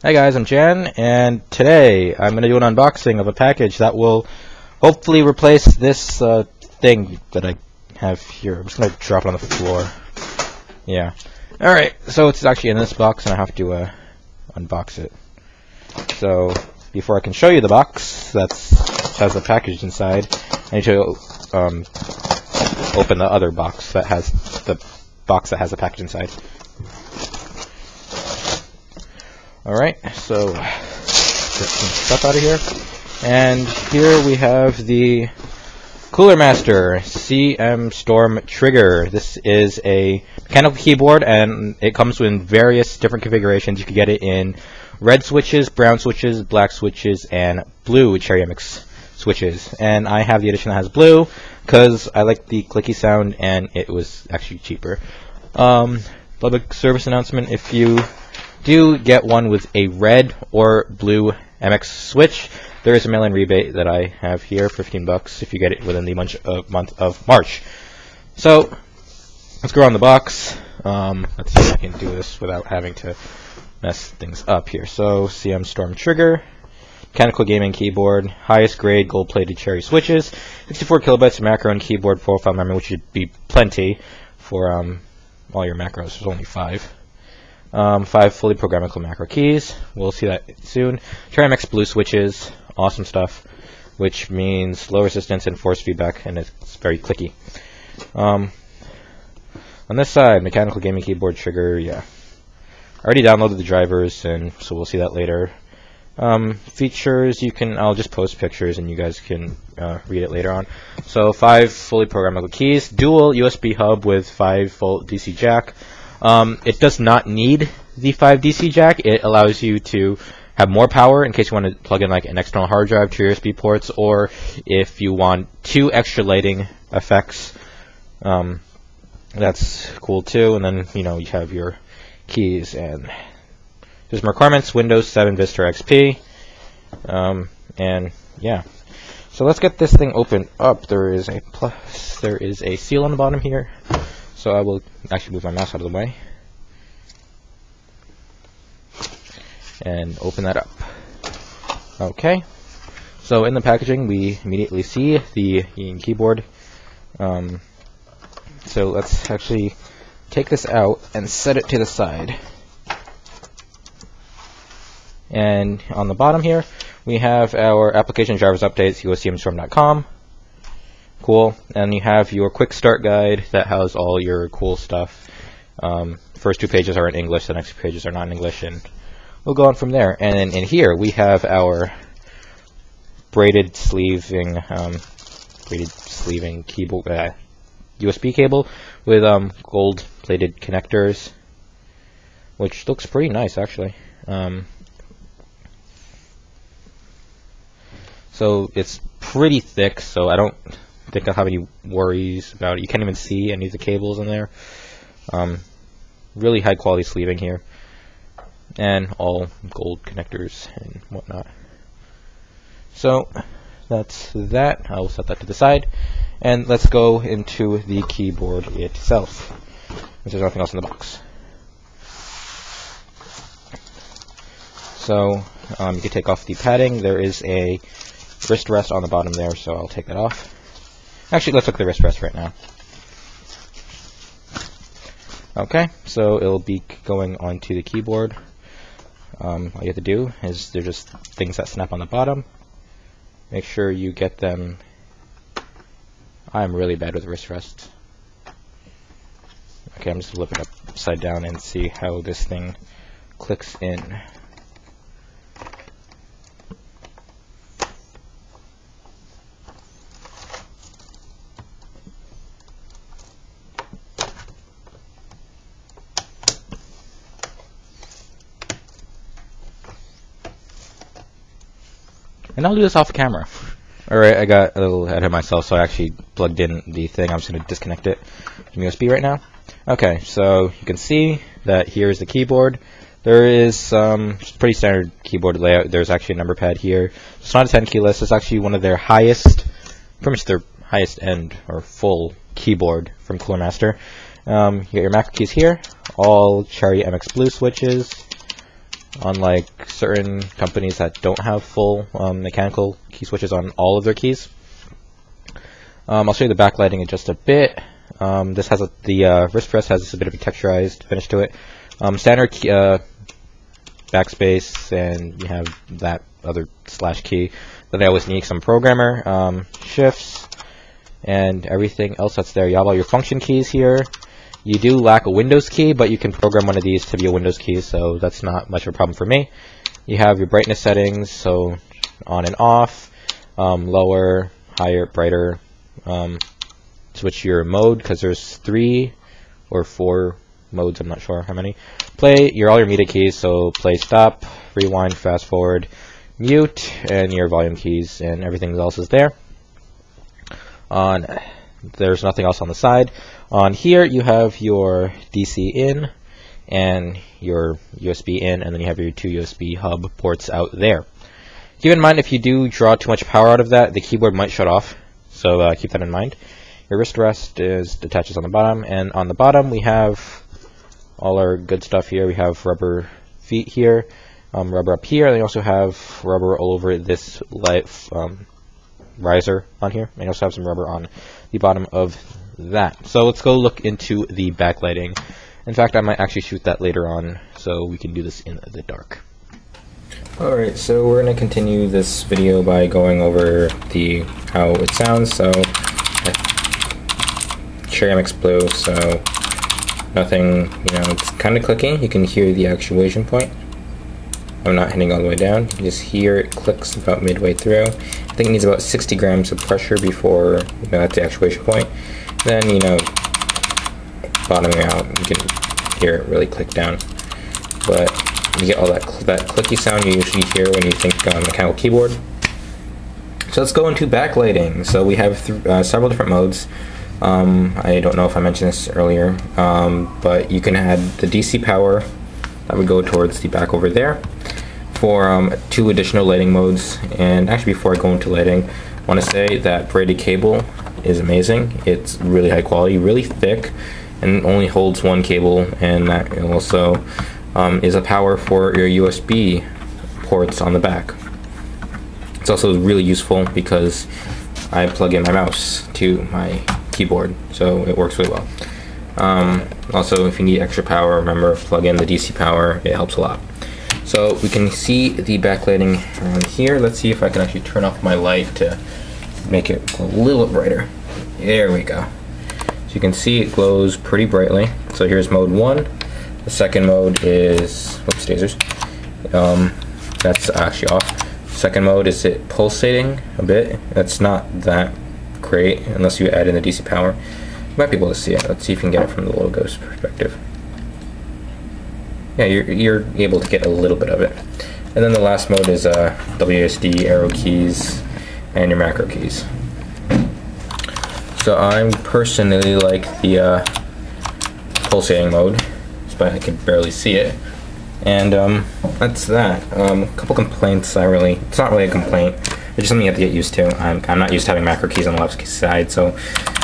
Hi guys, I'm Jan, and today I'm going to do an unboxing of a package that will hopefully replace this thing that I have here. I'm just going to drop it on the floor. Yeah. Alright, so it's actually in this box and I have to unbox it. So, before I can show you the box that has the package inside, I need to open the other box that has the package inside. Alright, so get some stuff out of here. And here we have the Cooler Master CM Storm Trigger. This is a mechanical keyboard and it comes in various different configurations. You can get it in red switches, brown switches, black switches, and blue Cherry MX switches. And I have the edition that has blue because I like the clicky sound and it was actually cheaper. Public service announcement: if you do get one with a red or blue MX switch, there is a mail-in rebate that I have here for $15 if you get it within the month of March. So let's go on the box. Let's see if I can do this without having to mess things up here. So CM Storm Trigger, mechanical gaming keyboard, highest grade gold-plated cherry switches, 64 kilobytes of macro and keyboard profile memory, which should be plenty for all your macros. There's only 5. 5 fully programmable macro keys. We'll see that soon. Cherry MX blue switches, awesome stuff, which means low resistance and force feedback, and it's very clicky. On this side, mechanical gaming keyboard trigger. Yeah, I already downloaded the drivers, and so we'll see that later. Features, I'll just post pictures, and you guys can read it later on. So 5 fully programmable keys, dual USB hub with 5-volt DC jack. It does not need the 5 DC jack. It allows you to have more power in case you want to plug in like an external hard drive to your USB ports, or if you want 2 extra lighting effects, that's cool too. And then you have your keys, and there's some requirements: Windows 7 Vista XP, and yeah. So let's get this thing opened up. There is a seal on the bottom here. So I will actually move my mouse out of the way and open that up. Okay, so in the packaging we immediately see the keyboard. So let's actually take this out and set it to the side. And on the bottom here we have our application drivers updates, cmstorm.com. Cool. And you have your quick start guide that has all your cool stuff. First 2 pages are in English, the next 2 pages are not in English, and we'll go on from there. And then in here we have our braided sleeving keyboard, USB cable with gold plated connectors, which looks pretty nice actually. So it's pretty thick, so I don't think I'll have any worries about it. You can't even see any of the cables in there. Really high quality sleeving here, and all gold connectors and whatnot. So that's that. I'll set that to the side, and let's go into the keyboard itself. There's nothing else in the box. So you can take off the padding. There is a wrist rest on the bottom there, so I'll take that off. Actually, let's look at the wrist rest right now. Okay, so it'll be going onto the keyboard. All you have to do is, they're just things that snap on the bottom. Make sure you get them. I'm really bad with wrist rests. Okay, I'm just going to flip it upside down and see how this thing clicks in. And I'll do this off camera. Alright, I got a little ahead of myself, so I actually plugged in the thing. I'm just going to disconnect it from USB right now. Okay, so you can see that here's the keyboard. There is pretty standard keyboard layout. There's actually a number pad here. It's not a 10 key list. It's actually one of their highest, pretty much their highest end or full keyboard from Cooler Master. You get your macro keys here, all Cherry MX Blue switches, unlike certain companies that don't have full mechanical key switches on all of their keys. I'll show you the backlighting in just a bit. This has the wrist rest has a bit of a texturized finish to it. Standard key, backspace, and you have that other slash key that I always need because I'm a programmer. Shifts and everything else that's there. You have all your function keys here. You do lack a Windows key, but you can program one of these to be a Windows key, so that's not much of a problem for me. You have your brightness settings, so on and off, lower, higher, brighter. Switch your mode, because there's 3 or 4 modes, I'm not sure how many. Play, all your media keys, so play, stop, rewind, fast forward, mute, and your volume keys, and everything else is there. There's nothing else on the side. On here you have your DC in and your USB in, and then you have your 2 USB hub ports out there. Keep in mind, if you do draw too much power out of that, the keyboard might shut off, so keep that in mind. Your wrist rest attaches on the bottom, and on the bottom we have all our good stuff here. We have rubber feet here, rubber up here, and you also have rubber all over this riser on here, and you also have some rubber on the bottom of that. So let's go look into the backlighting. In fact, I might actually shoot that later on, so we can do this in the dark. Alright, so we're going to continue this video by going over how it sounds. So Cherry MX Blue, so nothing, it's kind of clicking. You can hear the actuation point. I'm not hitting all the way down. You can just hear it clicks about midway through. I think it needs about 60 grams of pressure before that's the actuation point. Then bottoming out, you can hear it really click down. But you get all that clicky sound you usually hear when you think mechanical keyboard. So let's go into backlighting. So we have several different modes. I don't know if I mentioned this earlier, but you can add the DC power that would go towards the back over there for 2 additional lighting modes. And actually, before I go into lighting, I want to say that braided cable is amazing. It's really high quality, really thick, and only holds 1 cable, and that also is a power for your USB ports on the back. It's also really useful because I plug in my mouse to my keyboard, so it works really well. Also, if you need extra power, remember, plug in the DC power. It helps a lot. So we can see the backlighting around here. Let's see if I can actually turn off my light to make it a little brighter. There we go. So you can see it glows pretty brightly. So here's mode 1. The second mode is, whoops daisies, that's actually off. Second mode is it pulsating a bit. That's not that great unless you add in the DC power. You might be able to see it. Let's see if you can get it from the logo's perspective. Yeah, you're able to get a little bit of it. And then the last mode is WASD, arrow keys, and your macro keys. So I personally like the pulsating mode, but I can barely see it. And that's that. A couple complaints. It's not really a complaint. It's just something you have to get used to. I'm not used to having macro keys on the left side, so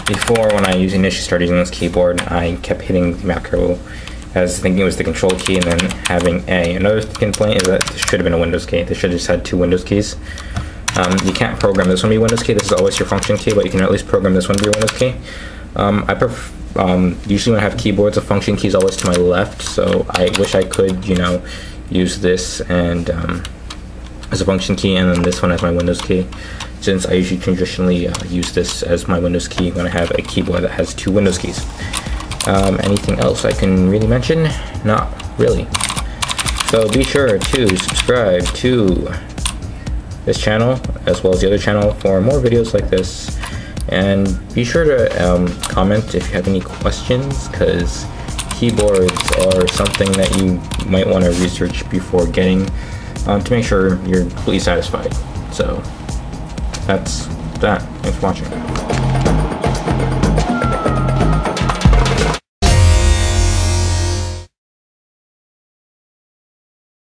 before, when I initially started using this keyboard, I kept hitting the macro as thinking it was the control key and then having A. Another complaint is that this should have been a Windows key. This should have just had 2 Windows keys. You can't program this one to be a Windows key. This is always your function key, but you can at least program this one to be a Windows key. Usually when I have keyboards, the function key is always to my left, so I wish I could, use this and as a function key, and then this one as my Windows key, since I usually traditionally use this as my Windows key when I have a keyboard that has 2 Windows keys. Anything else I can really mention? Not really. So be sure to subscribe to this channel as well as the other channel for more videos like this, and be sure to comment if you have any questions, because keyboards are something that you might want to research before getting to make sure you're completely satisfied. So that's that. Thanks for watching.